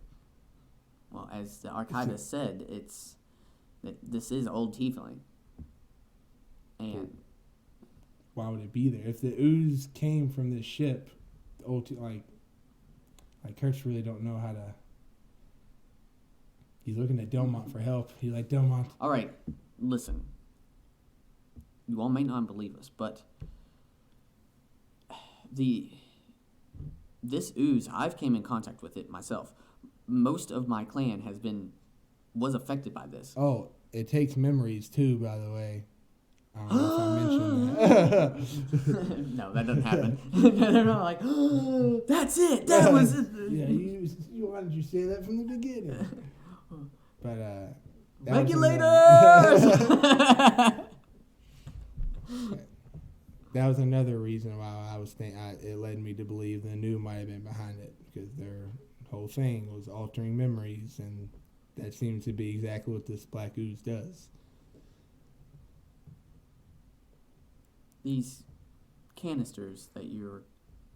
Well, as the archivist said, this is old tiefling. And why would it be there? If the ooze came from this ship, like Kurtz really don't know how to. He's looking at Delmont for help. He's like, Delmont. All right, listen. You all may not believe us, but this ooze, I've came in contact with it myself. Most of my clan was affected by this. Oh, it takes memories too, by the way. I don't know if I mentioned that. No, that doesn't happen. They're not like, oh, that's it. That was it. Yeah, why did you say that from the beginning? But regulators. That was another reason why I was it led me to believe the new might have been behind it, because their whole thing was altering memories, and that seems to be exactly what this black ooze does. These canisters that you're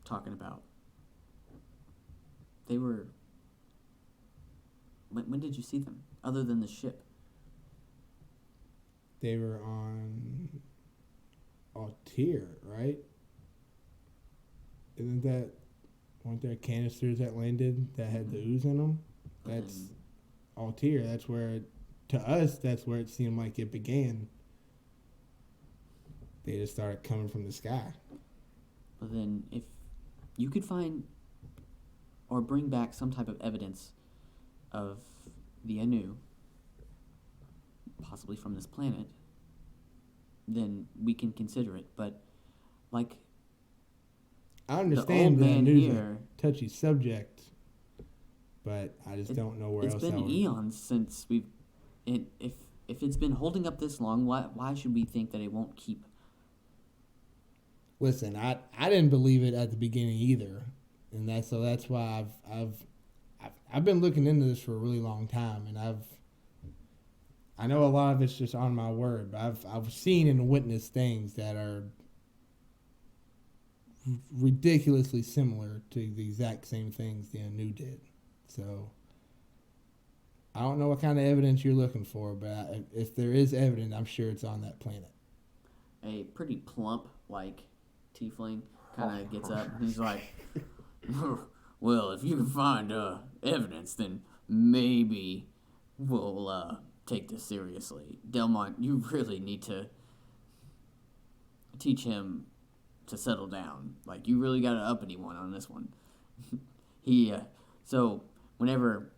talking about, they were... When did you see them, other than the ship? They were on Altier, right? Weren't there canisters that landed that had the ooze in them? That's Altier. That's where, to us, that's where it seemed like it began. They just started coming from the sky. But then, if you could find or bring back some type of evidence of the Anu, possibly from this planet, then we can consider it. But, like, I understand the that old man Anu's here, a touchy subject, but I just don't know where else. It's been eons since if it's been holding up this long, why should we think that it won't keep? Listen, I didn't believe it at the beginning either, and that's why I've been looking into this for a really long time, and I know a lot of it's just on my word, but I've seen and witnessed things that are ridiculously similar to the exact same things the Anu did. So I don't know what kind of evidence you're looking for, but if there is evidence, I'm sure it's on that planet. A pretty plump, tiefling kind of gets up and he's like, well, if you can find evidence, then maybe we'll take this seriously. Delmont, you really need to teach him to settle down. You really got an uppity one on this one. So whenever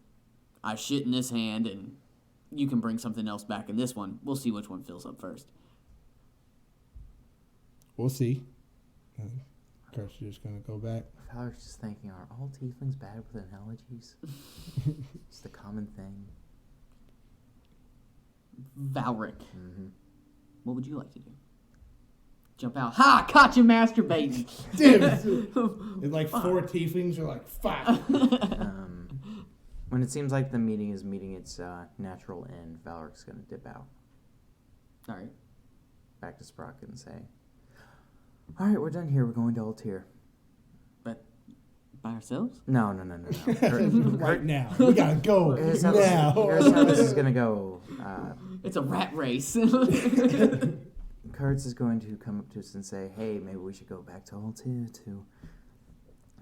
I shit in this hand and you can bring something else back in this one, we'll see which one fills up first. We'll see. Kurt's just going to go back. I was just thinking, are all tieflings bad with analogies? It's the common thing. Valric. Mm-hmm. What would you like to do? Jump out. Ha! Caught you masturbating. Dude, it's like 4 tieflings are like 5. When it seems like the meeting is meeting its natural end, Valric's going to dip out. All right. Back to Sprocket and say, all right, we're done here. We're going to Altier. But by ourselves? No. Right now. We got to go Here's now. Here's how this is going to go. It's a rat race. Kurtz is going to come up to us and say, hey, maybe we should go back to Altier to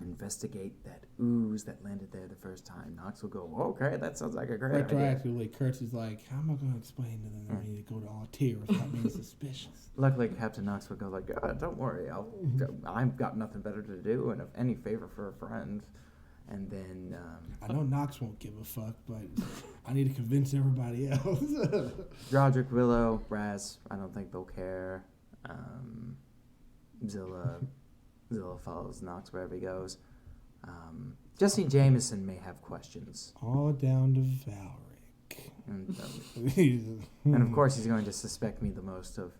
investigate that ooze that landed there the first time. Knox will go, okay, that sounds like a great idea. Retroactively, Kurtz is like, how am I going to explain to them that we need to go to Altier without being suspicious? Luckily, Captain Knox will go like, don't worry, I've got nothing better to do, and if any favor for a friend. And then... I know Knox won't give a fuck, but I need to convince everybody else. Droger, Willow, Raz, I don't think they'll care. Zilla follows Knox wherever he goes. Jesse Jameson may have questions. All down to Valric. And of course he's going to suspect me the most of...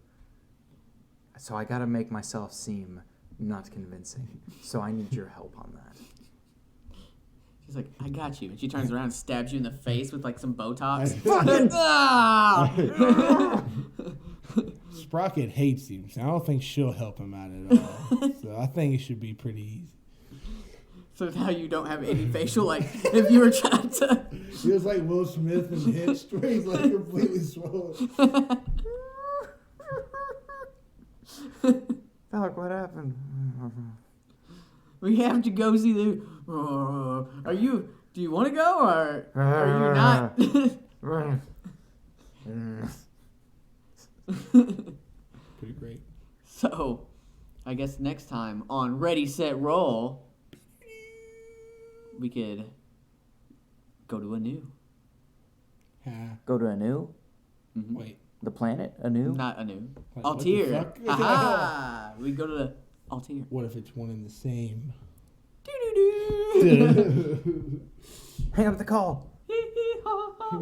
So I gotta make myself seem not convincing. So I need your help on that. She's like, I got you. And she turns around and stabs you in the face with like some Botox. Sprocket hates him, so I don't think she'll help him out at all. So I think it should be pretty easy. So now you don't have any facial, like, if you were trying to... He was like Will Smith in Hitch, where he's like completely swollen. Valric, what happened? We have to go see the... Do you want to go, or are you not? Pretty great. So, I guess next time on Ready, Set, Roll, we could go to Anu. Go to Anu? Mm-hmm. Wait. The planet? Anu? Not Anu. Like, Altair. what the fuck? Aha! We go to the Altair. What if it's one and the same? Doo-doo-doo. Hang up the call. Hee hee ha ha.